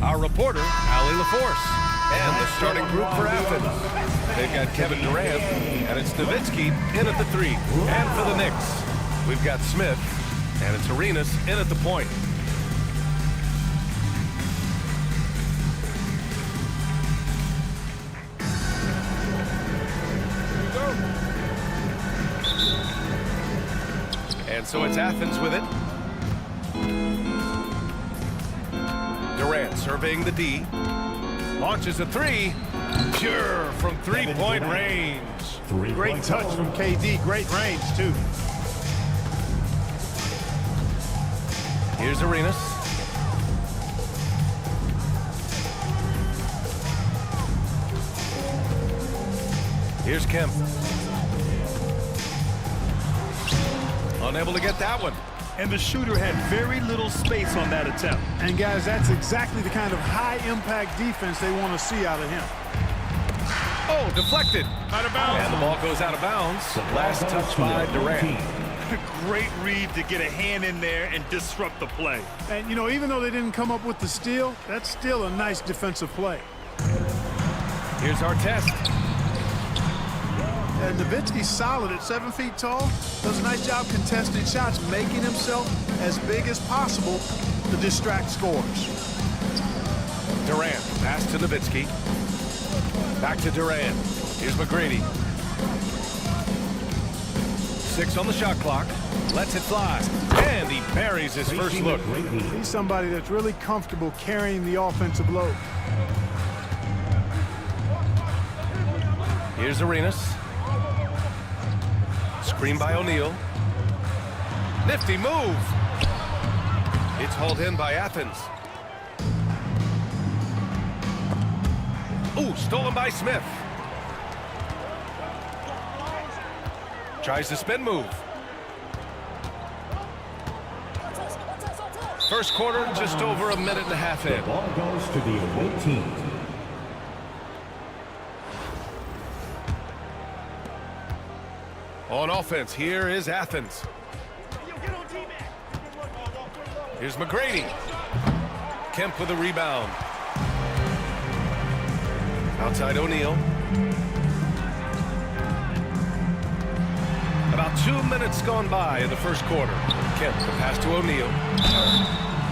our reporter, Ali LaForce. And the starting group for Athens. They've got Kevin Durant, and it's Nowitzki in at the 3. And for the Knicks, we've got Smith, and it's Arenas in at the point. And so it's Athens with it. Durant surveying the D. Launches a 3. Pure from three-point range. Great touch from KD. Great range, too. Here's Arenas. Here's Kemp. Unable to get that one. And the shooter had very little space on that attempt. And, guys, that's exactly the kind of high-impact defense they want to see out of him. Oh, deflected. Out of bounds. And the ball goes out of bounds. Last touch by Durant. Great read to get a hand in there and disrupt the play. And, you know, even though they didn't come up with the steal, that's still a nice defensive play. Here's our test. And Nowitzki's solid at 7 feet tall. Does a nice job contesting shots, making himself as big as possible to distract scorers. Durant, pass to Nowitzki. Back to Durant. Here's McGrady. 6 on the shot clock. Lets it fly. And he buries his first look. He's somebody that's really comfortable carrying the offensive load. Here's Arenas. Screen by O'Neal. Nifty move. It's hauled in by Athens. Ooh, stolen by Smith. Tries the spin move. First quarter, just over a minute and a half in. The ball goes to the away team. On offense, here is Athens. Here's McGrady. Kemp with a rebound. Outside O'Neal. About 2 minutes gone by in the first quarter. Kemp, the pass to O'Neal.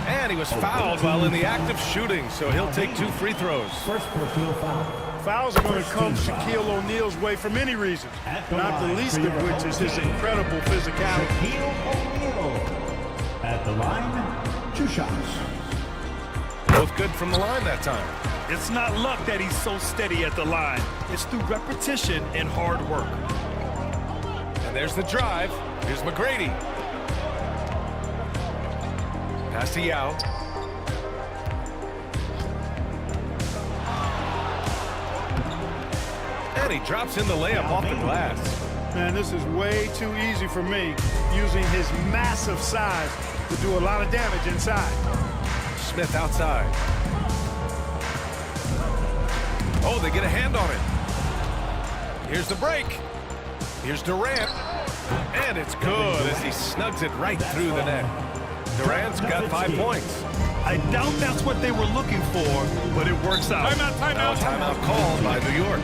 And he was fouled while in the act of shooting, so he'll take 2 free throws. First personal foul. Fouls are going to come Shaquille O'Neal's way for many reasons, not the least of which is his incredible physicality. Shaquille O'Neal at the line, 2 shots. Both good from the line that time. It's not luck that he's so steady at the line. It's through repetition and hard work. And there's the drive. Here's McGrady. Pass to Yao. And he drops in the layup off the glass. Man, this is way too easy for me, using his massive size to do a lot of damage inside. Smith outside. Oh, they get a hand on it. Here's the break. Here's Durant. And it's good as he snugs it right through the net. Durant's got 5 points. I doubt that's what they were looking for, but it works out. Now a timeout called by New York.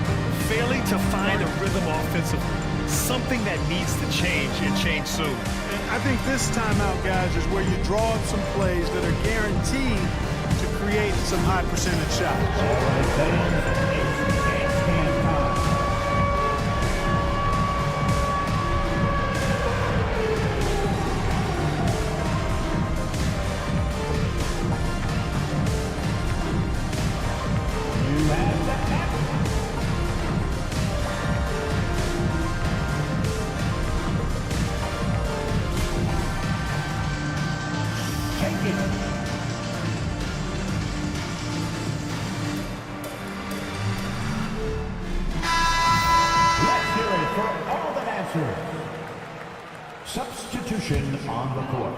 Failing to find a rhythm offensively. Something that needs to change and change soon. And I think this timeout, guys, is where you draw up some plays that are guaranteed to create some high percentage shots. All right, fans, it's stand time. You have the tap. Take it. For all that answer. Substitution on the court.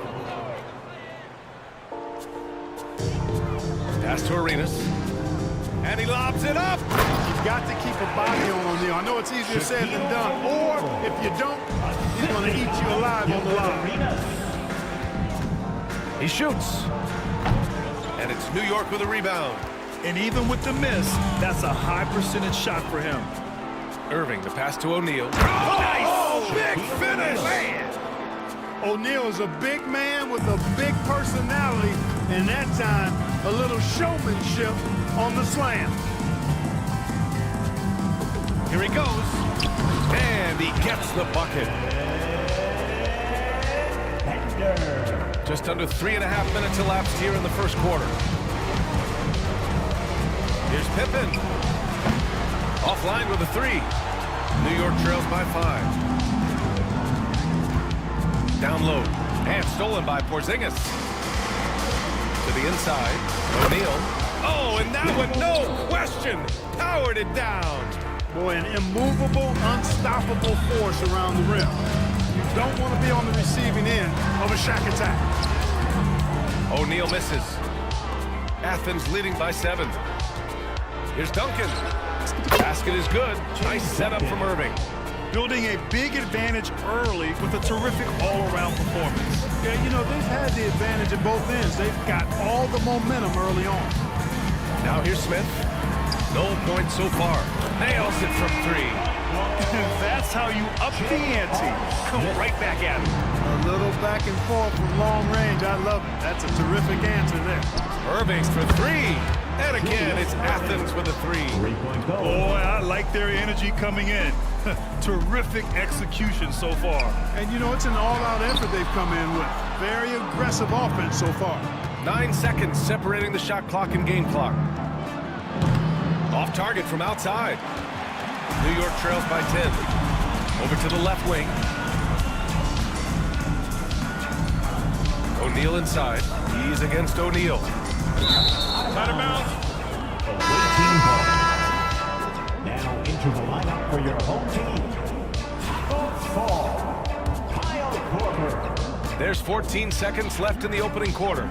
Pass to Arenas. And he lobs it up. You've got to keep a body on O'Neal. I know it's easier said than done. Or if you don't, he's going to eat you alive on the line. He shoots. And And it's New York with a rebound. And even with the miss, that's a high percentage shot for him. Irving, the pass to O'Neal. Nice! Big finish! O'Neal is a big man with a big personality, and that time, a little showmanship on the slam. Here he goes. And he gets the bucket. Just under 3.5 minutes elapsed here in the first quarter. Here's Pippen. Offline with a 3. New York trails by 5. Down low. And stolen by Porzingis. To the inside. O'Neal. Oh, and that one, no question, powered it down. Boy, an immovable, unstoppable force around the rim. You don't want to be on the receiving end of a Shaq attack. O'Neal misses. Athens leading by 7. Here's Duncan. Basket is good. Nice setup from Irving. Building a big advantage early with a terrific all-around performance. Yeah, you know, they've had the advantage at both ends. They've got all the momentum early on. Now here's Smith. No points so far. Nails it from 3. That's how you up the ante. Come right back at him. A little back and forth from long range. I love it. That's a terrific answer there. Irving for 3. And again, it's Athens with a 3. Boy, I like their energy coming in. Terrific execution so far. And, you know, it's an all-out effort they've come in with. Very aggressive offense so far. 9 seconds separating the shot clock and game clock. Off target from outside. New York trails by 10. Over to the left wing. O'Neal inside. He's against O'Neal. Timeout. Now into the lineup for your home team. Kyle Korver. There's 14 seconds left in the opening quarter.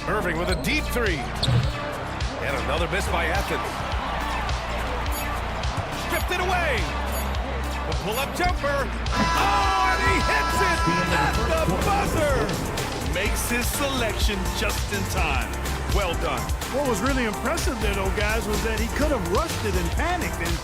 Irving with a deep 3. And another miss by Athens. Stripped it away. The pull-up jumper. Oh, and he hits it at the buzzer. Makes his selection just in time. Well done. What was really impressive there, though, guys, was that he could have rushed it and panicked. And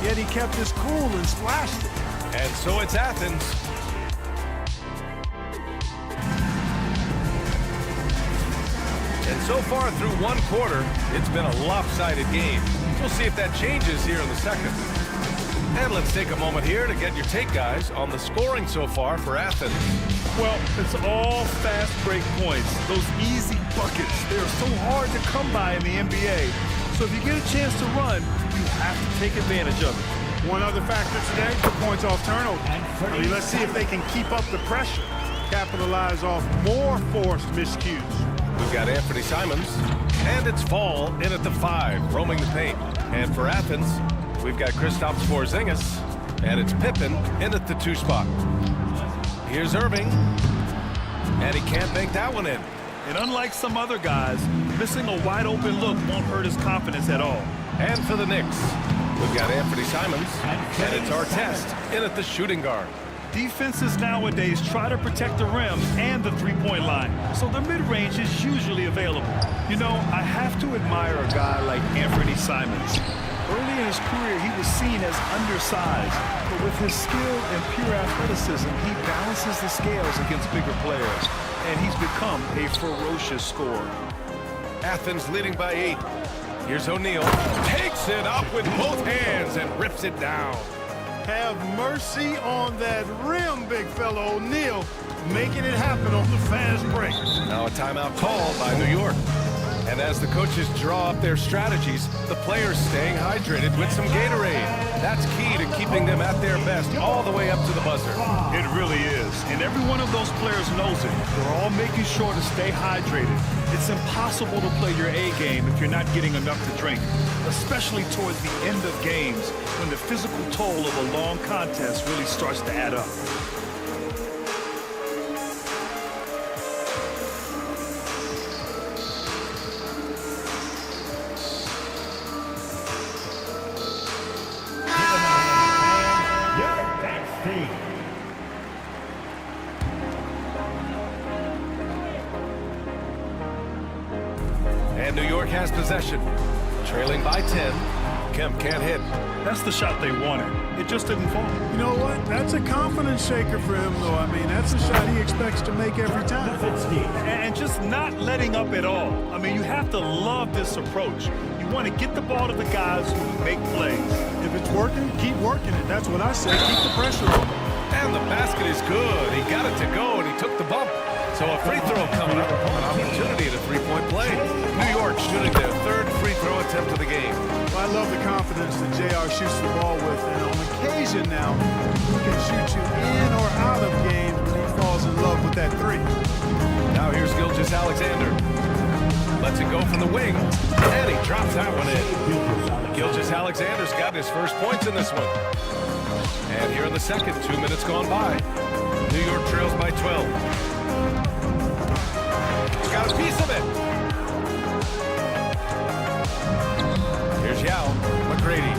yet he kept his cool and splashed it. And so it's Athens. And so far through one quarter, it's been a lopsided game. We'll see if that changes here in the second. And let's take a moment here to get your take, guys, on the scoring so far for Athens. Well, it's all fast break points. Those easy buckets. They're so hard to come by in the NBA. So if you get a chance to run, you have to take advantage of it. One other factor today, the points off turnover. I mean, let's see if they can keep up the pressure. Capitalize off more forced miscues. We've got Anthony Simons, and it's Fall in at the 5, roaming the paint. And for Athens, we've got Kristaps Porzingis, and it's Pippen in at the 2 spot. Here's Irving, and he can't make that one in. And unlike some other guys, missing a wide-open look won't hurt his confidence at all. And for the Knicks, we've got Anthony Simons, and it's Artest in at the shooting guard. Defenses nowadays try to protect the rim and the three-point line, so the mid-range is usually available. You know, I have to admire a guy like Anthony Simons. Early in his career, he was seen as undersized, but with his skill and pure athleticism, he balances the scales against bigger players, and he's become a ferocious scorer. Athens leading by 8. Here's O'Neal. Takes it up with both hands and rips it down. Have mercy on that rim, big fella O'Neal, making it happen on the fast break. Now a timeout called by New York. And as the coaches draw up their strategies, the players staying hydrated with some Gatorade. That's key to keeping them at their best all the way up to the buzzer. It really is. And every one of those players knows it. They're all making sure to stay hydrated. It's impossible to play your A game if you're not getting enough to drink, especially towards the end of games when the physical toll of a long contest really starts to add up. And New York has possession. Trailing by 10. Kemp can't hit. That's the shot they wanted. It just didn't fall. You know what? That's a confidence shaker for him, though. I mean, that's a shot he expects to make every time. And just not letting up at all. I mean, you have to love this approach. You want to get the ball to the guys who make plays. If it's working, keep working it. That's what I say. Keep the pressure on. And the basket is good. He got it to go, and he took the bump. So a free throw coming up. An opportunity at a three-point play. New York shooting their third free throw attempt of the game. Well, I love the confidence that JR shoots the ball with. And on occasion now, he can shoot you in or out of games when he falls in love with that three. Now here's Gilgeous-Alexander. Lets it go from the wing. And he drops that one in. Gilgeous-Alexander's got his first points in this one. And here in the second, 2 minutes gone by. New York trails by 12. He's got a piece of it. Here's Yao. McGrady.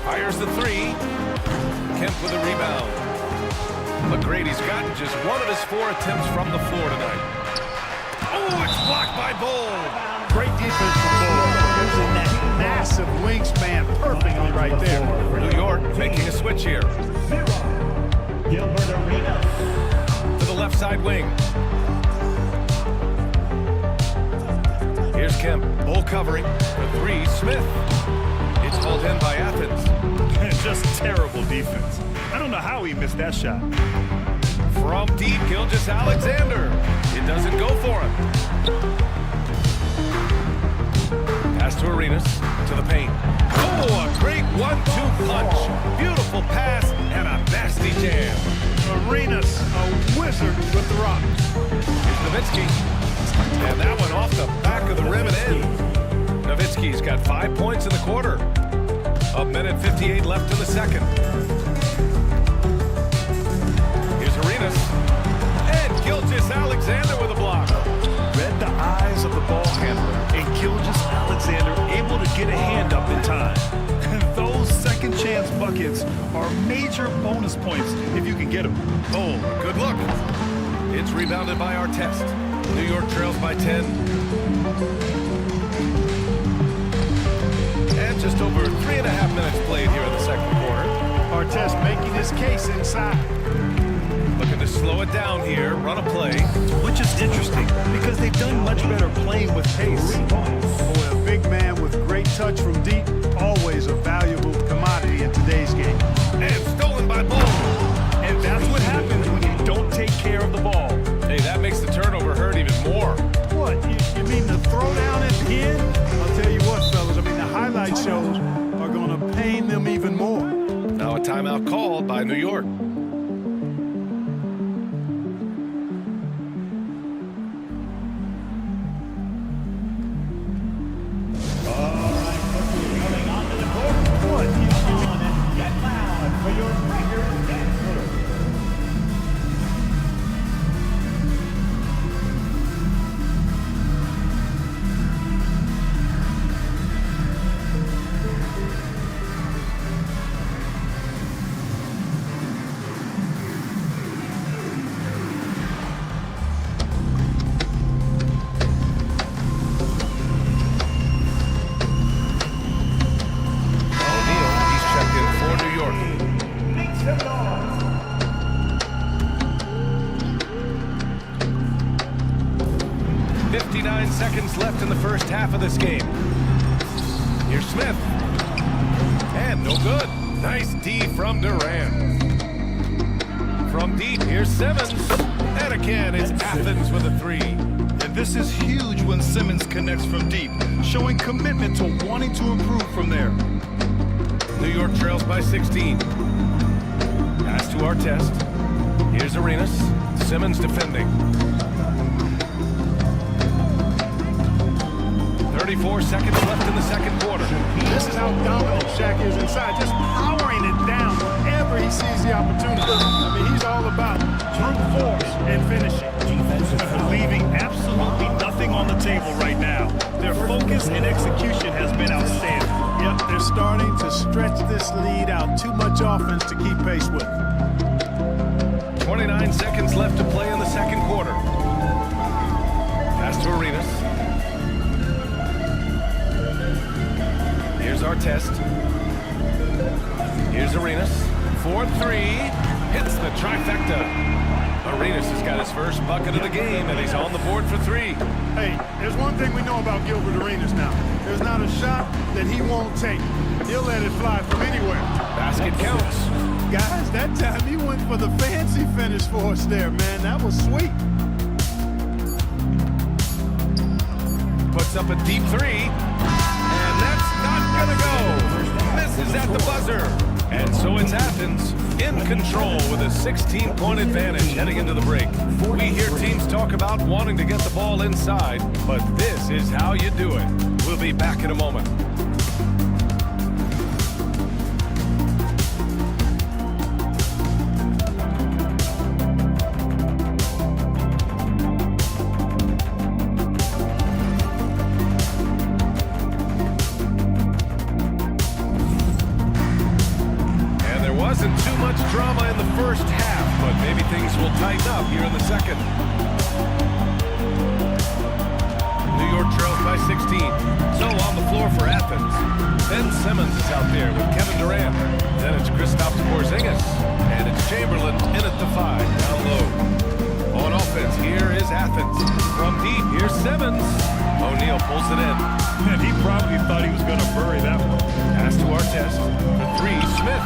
Fires the three. Kemp with a rebound. McGrady's gotten just one of his 4 attempts from the floor tonight. Oh, it's blocked by Bull. Great defense from Bull. Using that massive wingspan perfectly right there. New York making a switch here. Gilbert Arenas. To the left side wing. Here's Kemp. Bull covering. The three. Smith. It's hauled in by Athens. Just terrible defense. I don't know how he missed that shot. From deep, Gilgeous-Alexander. It doesn't go for him. Pass to Arenas. To the paint. Oh, a great 1-2 punch. Beautiful pass and a nasty jam. Arenas, a wizard with the rocks. Here's Nowitzki. And that one off the back of the rim and in. Nowitzki's got 5 points in the quarter. A minute 58 left in the second. Here's Arenas. And Gilgeous-Alexander with a block. Read the eyes of the ball handler, and Gilgeous-Alexander able to get a hand up in time. And those second chance buckets are major bonus points if you can get them. Oh, good look. It's rebounded by Artest. New York trails by 10. And just over 3.5 minutes played here in the second quarter. Artest making his case inside. Looking to slow it down here, run a play. Which is interesting because they've done much better playing with pace. Boy, a big man with great touch from deep, always a valuable commodity in today's game. And stolen by Bull. And that's what happens when you don't take care of the ball. Hey, that makes the turnover hurt even more. What, you mean the throwdown at the end? I'll tell you what, fellas, I mean the highlight shows are going to pain them even more. Now a timeout called by New York. Seconds left in the first half of this game. Here's Smith. And no good. Nice D from Durant. From deep, here's Simmons. And again, it's Athens with a three. And this is huge when Simmons connects from deep, showing commitment to wanting to improve from there. New York trails by 16. Pass to Artest. Here's Arenas. Simmons defending. 34 seconds left in the second quarter. This is how dominant Shaq is inside, just powering it down whenever he sees the opportunity. I mean, he's all about brute force and finishing. Leaving absolutely nothing on the table right now. Their focus and execution has been outstanding. Yep, they're starting to stretch this lead out. Too much offense to keep pace with. 29 seconds left to play in the second quarter. Pass to Arenas. for three. Hey, there's one thing we know about Gilbert Arenas now. There's not a shot that he won't take. He'll let it fly from anywhere. Basket counts. Guys, that time he went for the fancy finish for us there, man. That was sweet. Puts up a deep three. And that's not gonna go. Misses at the buzzer. And so it's Athens in control with a 16-point advantage heading into the break. We hear teams talk about wanting to get the ball inside, but this is how you do it. We'll be back in a moment. Wasn't too much drama in the first half, but maybe things will tighten up here in the second. New York trails by 16. So on the floor for Athens. Ben Simmons is out there with Kevin Durant. Then it's Kristaps Porzingis. And it's Chamberlain in at the 5, down low. On offense, here is Athens. From deep, here's Simmons. O'Neal pulls it in. And he probably thought he was going to bury that one. Pass to Artest. For three, Smith.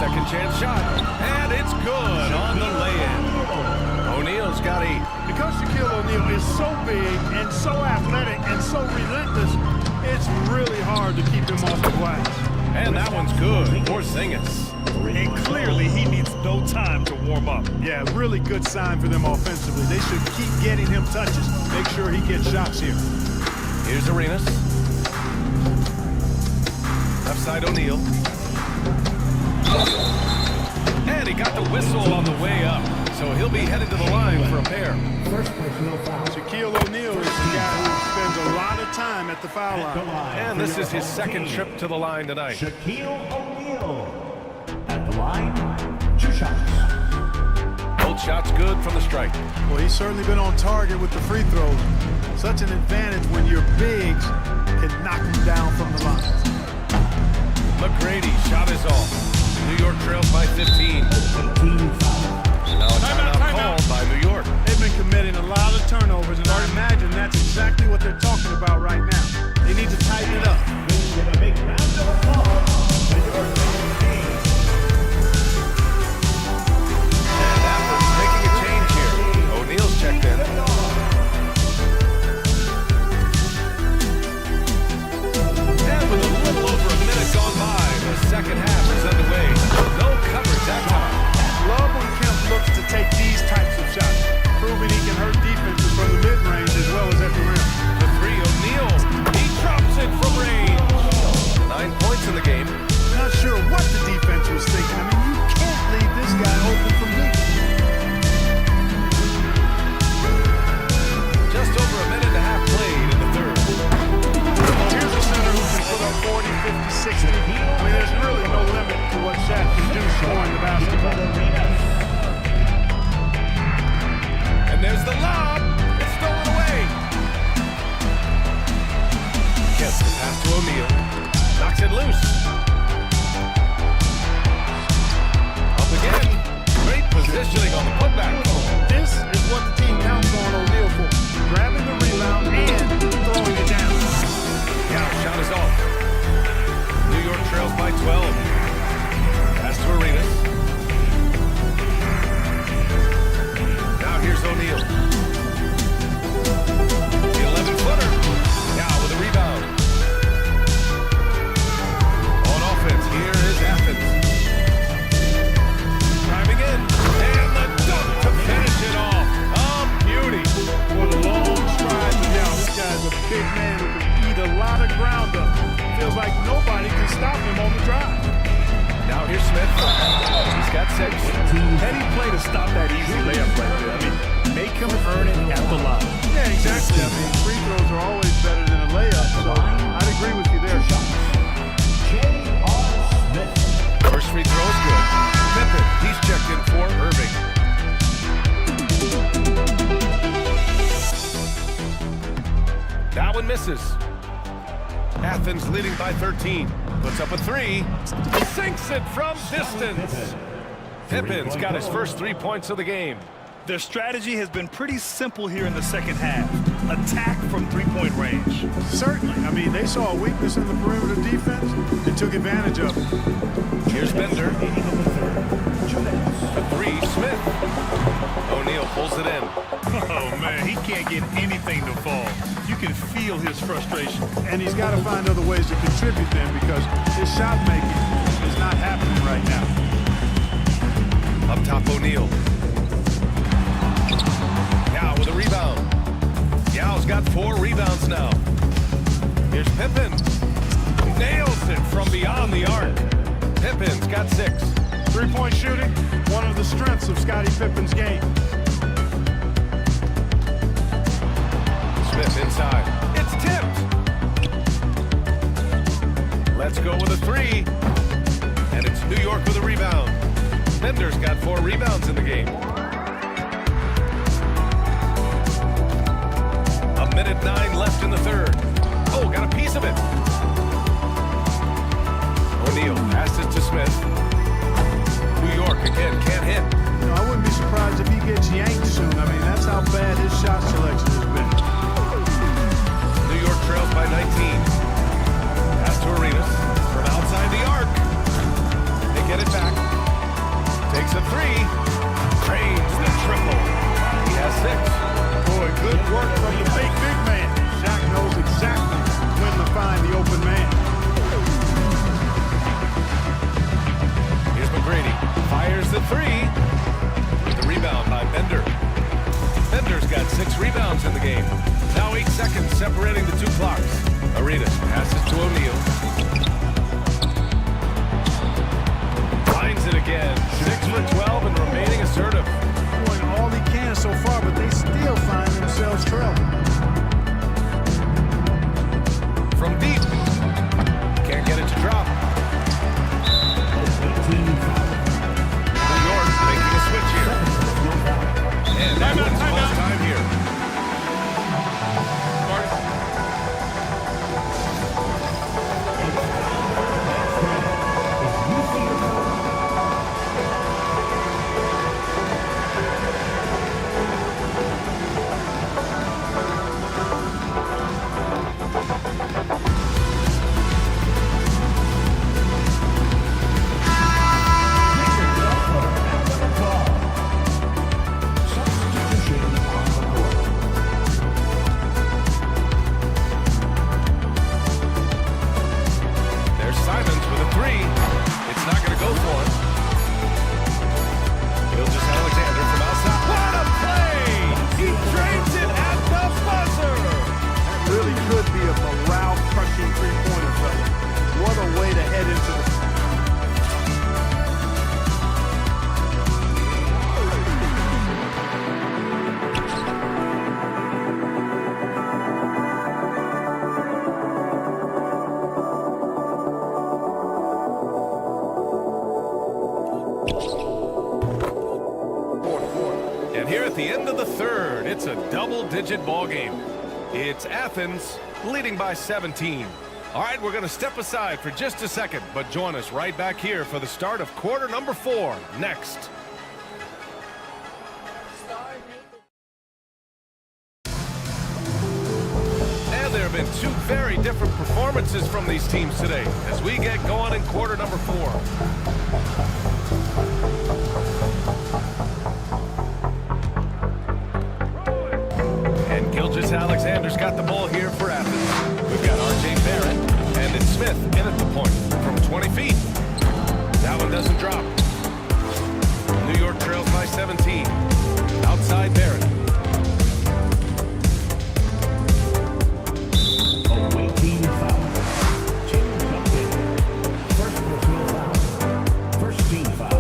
Second chance shot, and it's good on the lay-in. O'Neal's got 8. Because Shaquille O'Neal is so big and so athletic and so relentless, it's really hard to keep him off the glass. And that one's good. Porzingis. And clearly he needs no time to warm up. Yeah, really good sign for them offensively. They should keep getting him touches. Make sure he gets shots here. Here's Arenas. Left side O'Neal. And he got the whistle on the way up. So he'll be headed to the line for a pair. Shaquille O'Neal is the guy who spends a lot of time at the foul line. And this is his second trip to the line tonight. Shaquille O'Neal at the line, 2 shots. Both shots good from the strike. Well, he's certainly been on target with the free throws. Such an advantage when your bigs can knock him down from the line. McGrady, shot is off. New York trails by 15. Now a timeout called by New York. They've been committing a lot of turnovers, and I imagine that's exactly what they're talking about right now. They need to tighten it up. Give a big round of applause to your team. And Athens making a change here. O'Neal's checked in. And with a little over a minute gone by, the second half is underway. No coverage that time. Love when Kemp looks to take these types of shots, proving he can hurt defenses from the mid-range as well as at the rim. The 3, O'Neal. He drops it from range. 9 points in the game. Not sure what the defense was thinking. I mean, you can't leave this guy open from deep. Just over a minute and a half played in the third. Well, here's a center who can put up 40, 50, 60. I mean, there's really no limit to what Shaq can do scoring the basketball. And there's the lob. It's stolen away. Gets the pass to O'Neal. Knocks it loose. Up again. Great positioning on the putback. This is what the team counts on O'Neal for. Grabbing the rebound and throwing it down. Yeah, shot is off. New York trails by 12. Pass to Arenas. Now here's O'Neal. The 11-footer. Now with a rebound. On offense, here is Athens. Driving in. And the dunk to finish it off. Oh, beauty. For the long strides and down. This guy's a big man who can eat a lot of ground up. Feels like nobody can stop him on the drive. Now here's Smith. He's got 6. Heady play to stop that easy layup right there. I mean, make him earn it at the line. Yeah, exactly. I mean, free throws are always better than a layup, so I'd agree with you there. J.R. Smith. First free throw's good. Pippen, he's checked in for Irving. That one misses. Athens leading by 13. Puts up a 3. Sinks it from distance. Pippen's got his first 3 points of the game. Their strategy has been pretty simple here in the second half. Attack from three-point range. Certainly. I mean, they saw a weakness in the perimeter defense and took advantage of it. Here's Bender. The three, Smith. O'Neal pulls it in. Oh, man, he can't get anything to fall. You can feel his frustration. And he's got to find other ways to contribute then because his shot making is not happening right now. Up top, O'Neal. Yao with a rebound. Yao's got 4 rebounds now. Here's Pippen. Nails it from beyond the arc. Pippen's got 6. Three-point shooting, one of the strengths of Scottie Pippen's game. Smith inside. It's tipped. Let's go with a 3. And it's New York with a rebound. Bender's got 4 rebounds in the game. A minute 9 left in the third. Oh, got a piece of it. O'Neal passes to Smith. New York again, can't hit. You know, I wouldn't be surprised if he gets yanked soon. I mean, that's how bad his shot selection has been. New York trails by 19. Pass to Arenas from outside the arc. They get it back. Takes a 3. Cranes the triple. He has 6. Boy, good work from the big man. Shaq knows exactly when to find the open man. Here's McGrady. Fires the 3. With the rebound by Bender. Bender's got 6 rebounds in the game. Now 8 seconds separating the 2 clocks. Arenas passes to O'Neal. Finds it again. 6 for 12 and remaining assertive. Doing all he can so far, but they still find themselves trailing. From deep. Can't get it to drop. New York making a switch here. And that one's close time here. At the end of the third, it's a double-digit ball game. It's Athens leading by 17. All right, we're going to step aside for just a second, but join us right back here for the start of quarter number 4 next. And there have been 2 very different performances from these teams today as we get going in quarter number 4. Alexander's got the ball here for Athens. We've got R.J. Barrett, and it's Smith in at the point from 20 feet. That one doesn't drop. New York trails by 17. Outside Barrett. Awaiting foul. Team jumping. First personal foul. First team foul.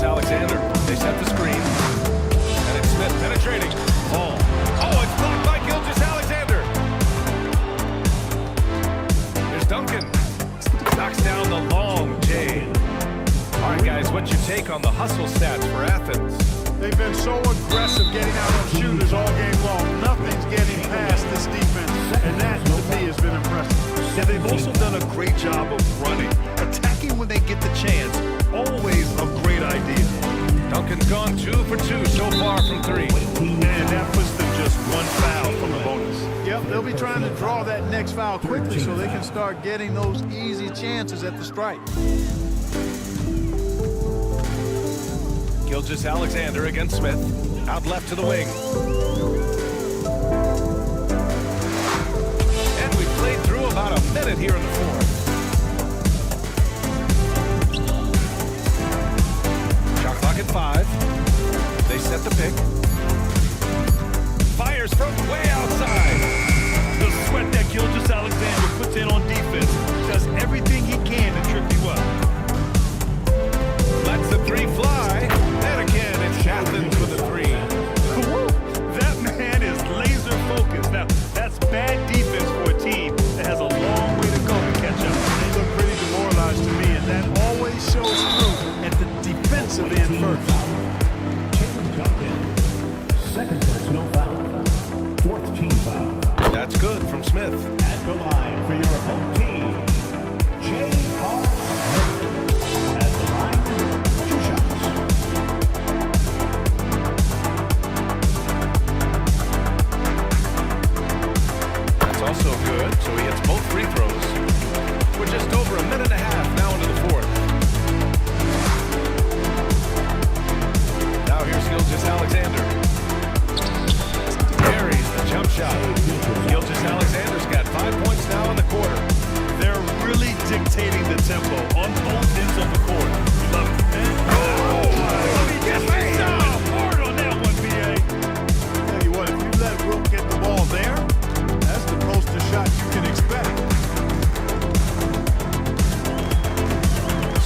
Alexander. They set the screen. And it's Smith penetrating. Oh, it's blocked by Gilgeous-Alexander. There's Duncan. Knocks down the long J. All right, guys, what's your take on the hustle stats for Athens? They've been so aggressive getting out on shooters all game long. Nothing's getting past this defense. And that, to me, has been impressive. Yeah, they've also done a great job of running. Attacking when they get the chance, always a great idea. Duncan's gone 2 for 2 so far from 3. And that puts them just 1 foul from the bonus. Yep, they'll be trying to draw that next foul quickly so they can start getting those easy chances at the stripe. Gilgeous-Alexander against Smith. Out left to the wing. And we played through about a minute here in the fourth. Shot clock at 5. They set the pick. Fires from way outside. The sweat that Gilgeous-Alexander puts in on defense does everything he can to trip you up. Lets the 3 fly. And again, it's Athens with a 3. Woo! That man is laser focused. Now, that's bad defense for a team that has a long way to go to catch up. They look pretty demoralized to me, and that always shows through at the defensive end first. Second personal foul. 4th team foul. That's good from Smith. At the line for your home team, J.R. At the line, 2 shots. That's also good, so he hits both free throws. We're just over a minute and a half now into the fourth. Now here's Gilgeous-Alexander. Carries the jump shot. Gilgeous-Alexander's got 5 points now in the quarter. They're really dictating the tempo on both ends of the court. We love it. Let me get hard on that one, B.A. Tell you what, if you let Wilt get the ball there, that's the poster shot you can expect.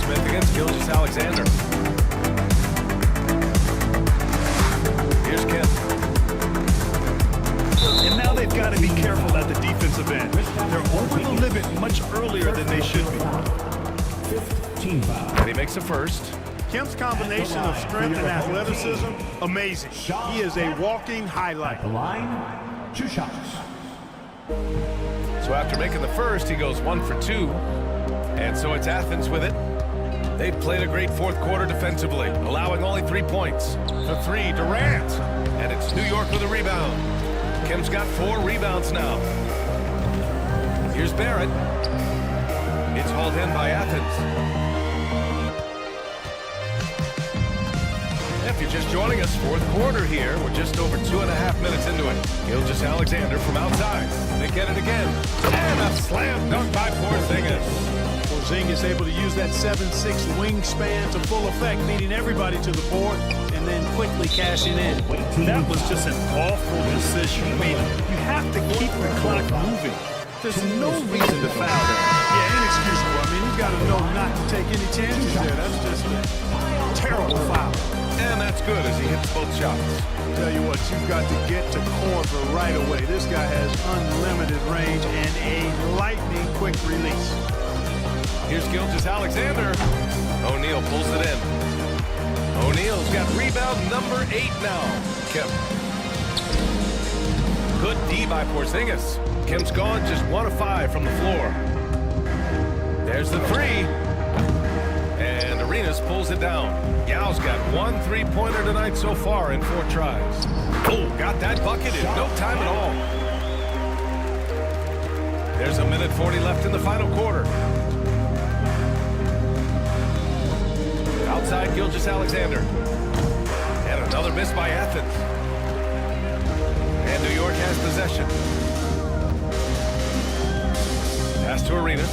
Smith against Gilgeous-Alexander. Here's Kemp. And now they've got to be careful at the defensive end. They're over the limit much earlier than they should be. 5th team foul. And he makes the first. Kemp's combination of strength and athleticism, amazing. He is a walking highlight. At the line, 2 shots. So after making the first, he goes 1 for 2. And so it's Athens with it. They've played a great fourth quarter defensively, allowing only 3 points. The 3, Durant. And it's New York with a rebound. Kim's got 4 rebounds now. Here's Barrett. It's hauled in by Athens. If you're just joining us, fourth quarter here. We're just over 2.5 minutes into it. Gilgeous-Alexander from outside. They get it again. And a slam dunk by Porzingis. Porzingis able to use that 7'6" wingspan to full effect, leading everybody to the board and then quickly cashing in. That was just an awful decision. I mean, you have to keep the clock moving. There's no reason to foul there. Yeah, inexcusable. I mean, you got to know not to take any chances there. That's just a terrible foul. And that's good as he hits both shots. Tell you what, you've got to get to Korver right away. This guy has unlimited range and a lightning quick release. Here's Gilgeous-Alexander. O'Neal pulls it in. O'Neal's got rebound number 8 now. Kemp. Good D by Porzingis. Kemp's gone just 1 of 5 from the floor. There's the 3. And Arenas pulls it down. Yao's got 1 3-pointer tonight so far in 4 tries. Oh, got that bucket in no time at all. There's a minute 40 left in the final quarter. Outside Gilgeous-Alexander. And another miss by Athens. And New York has possession. Pass to Arenas.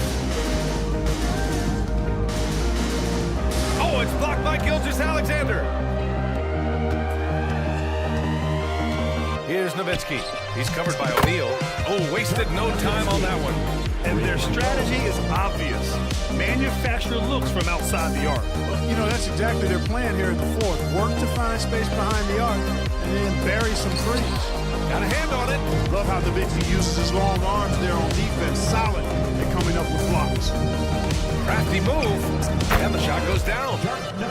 Oh, it's blocked by Gilgeous-Alexander. Here's Nowitzki. He's covered by O'Neal. Oh, wasted no time on that one. And their strategy is obvious. Manufacture looks from outside the arc. You know, that's exactly their plan here in the fourth. Work to find space behind the arc and then bury some threes. Got a hand on it. Love how Nowitzki uses his long arms there on defense. Solid at coming up with blocks. Crafty move. And the shot goes down.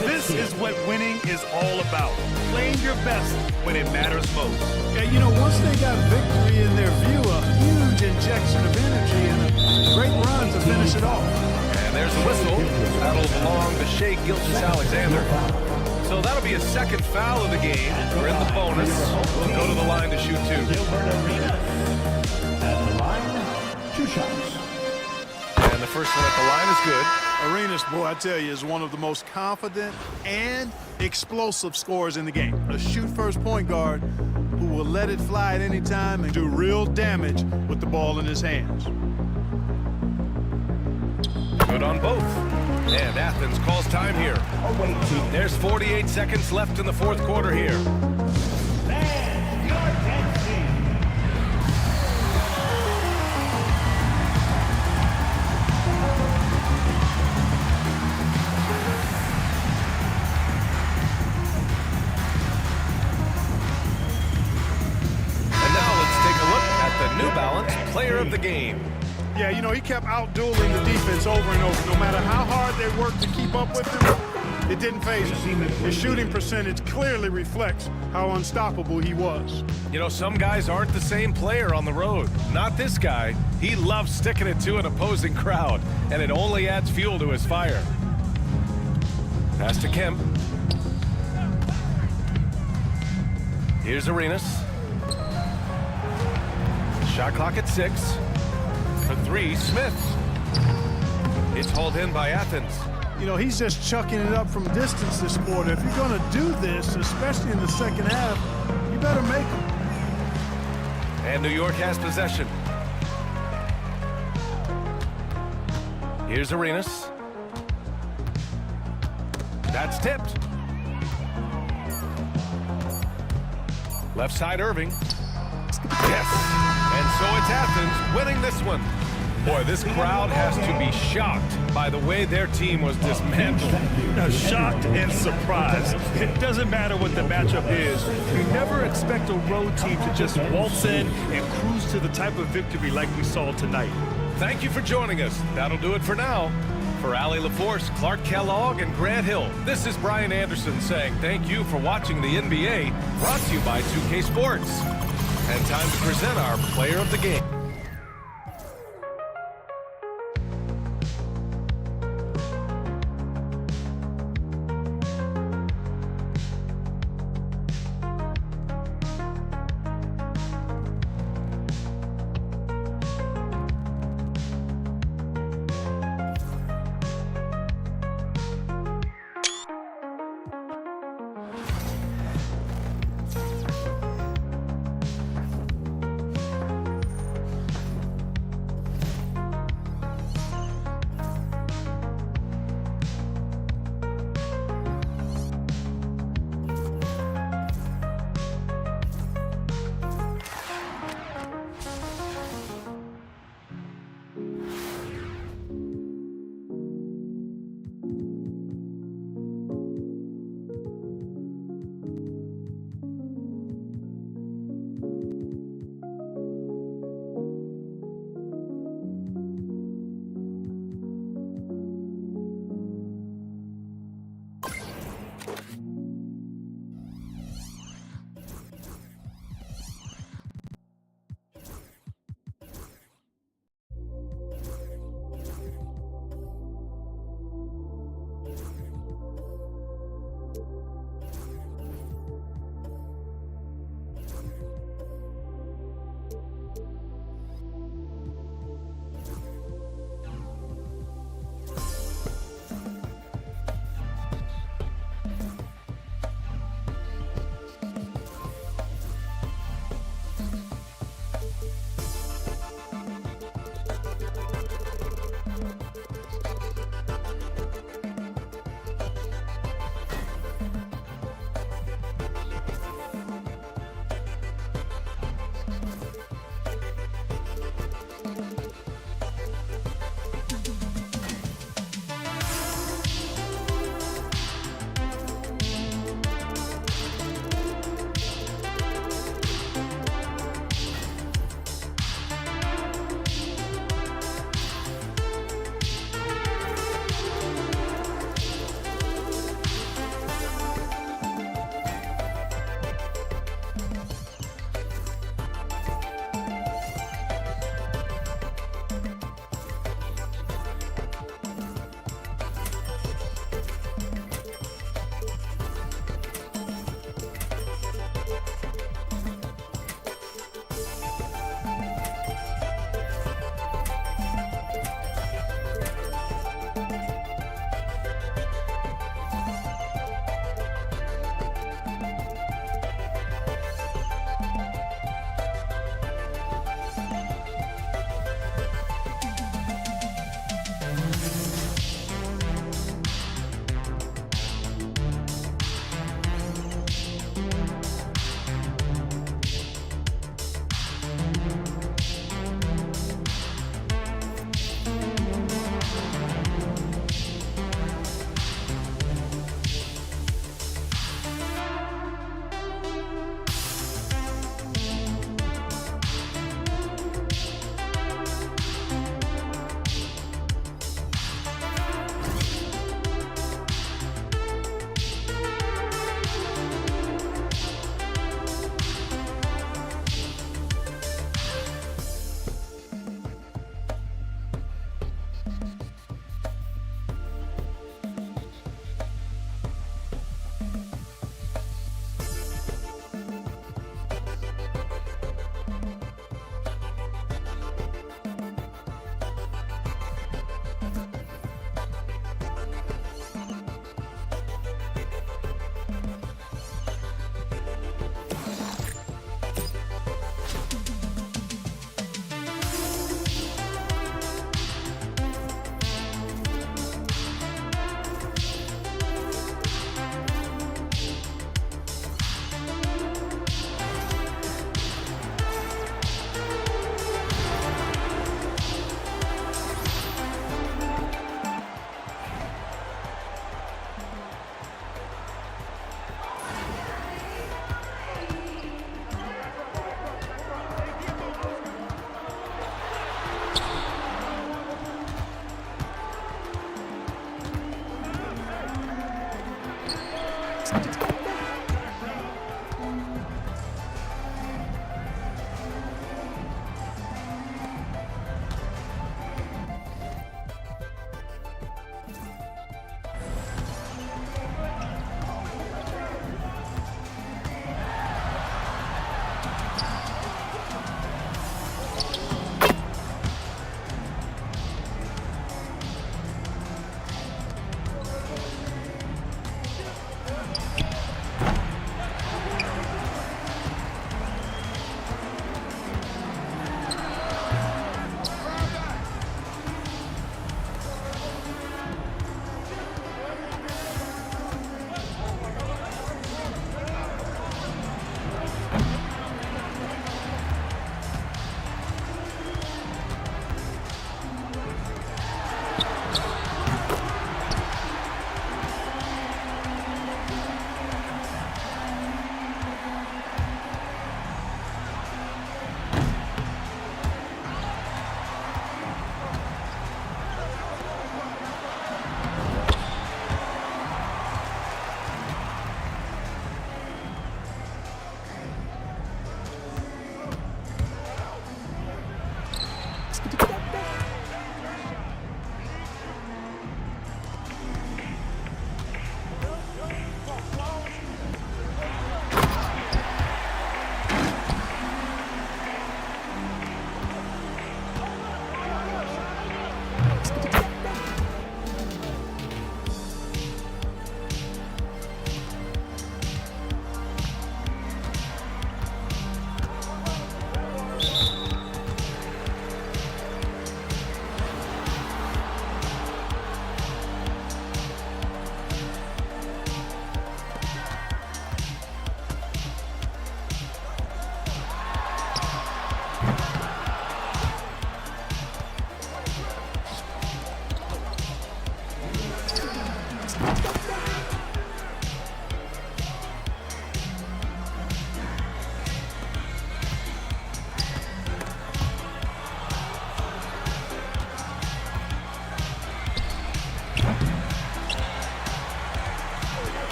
This is what winning is all about. Playing your best when it matters most. Yeah, you know, once they got victory in their view, a huge huge injection of energy and a great run to finish it off. And there's a whistle. That'll belong to Shea Gilgeous-Alexander. So that'll be a second foul of the game. We're in the bonus. We'll go to the line to shoot two. Gilbert Arenas at the line, 2 shots. And the first one at the line is good. Arenas, boy, I tell you, is one of the most confident and explosive scorers in the game. A shoot-first point guard who will let it fly at any time and do real damage with the ball in his hands. Good on both. And Athens calls time here. There's 48 seconds left in the fourth quarter here. Fans, your attention. And now let's take a look at the New Balance Player of the Game. Yeah, you know, he kept out-dueling the defense over and over. No matter how hard they worked to keep up with him, it didn't faze him. His shooting percentage clearly reflects how unstoppable he was. You know, some guys aren't the same player on the road. Not this guy. He loves sticking it to an opposing crowd, and it only adds fuel to his fire. Pass to Kemp. Here's Arenas. Shot clock at 6. For 3, Smith. It's hauled in by Athens. You know, he's just chucking it up from distance this quarter. If you're going to do this, especially in the second half, you better make them. And New York has possession. Here's Arenas. That's tipped. Left side, Irving. Yes. And so it's Athens winning this one. Boy, this crowd has to be shocked by the way their team was dismantled. Shocked and surprised. It doesn't matter what the matchup is. You never expect a road team to just waltz in and cruise to the type of victory like we saw tonight. Thank you for joining us. That'll do it for now. For Allie LaForce, Clark Kellogg, and Grant Hill, this is Brian Anderson saying thank you for watching the NBA, brought to you by 2K Sports. And time to present our player of the game. Smith.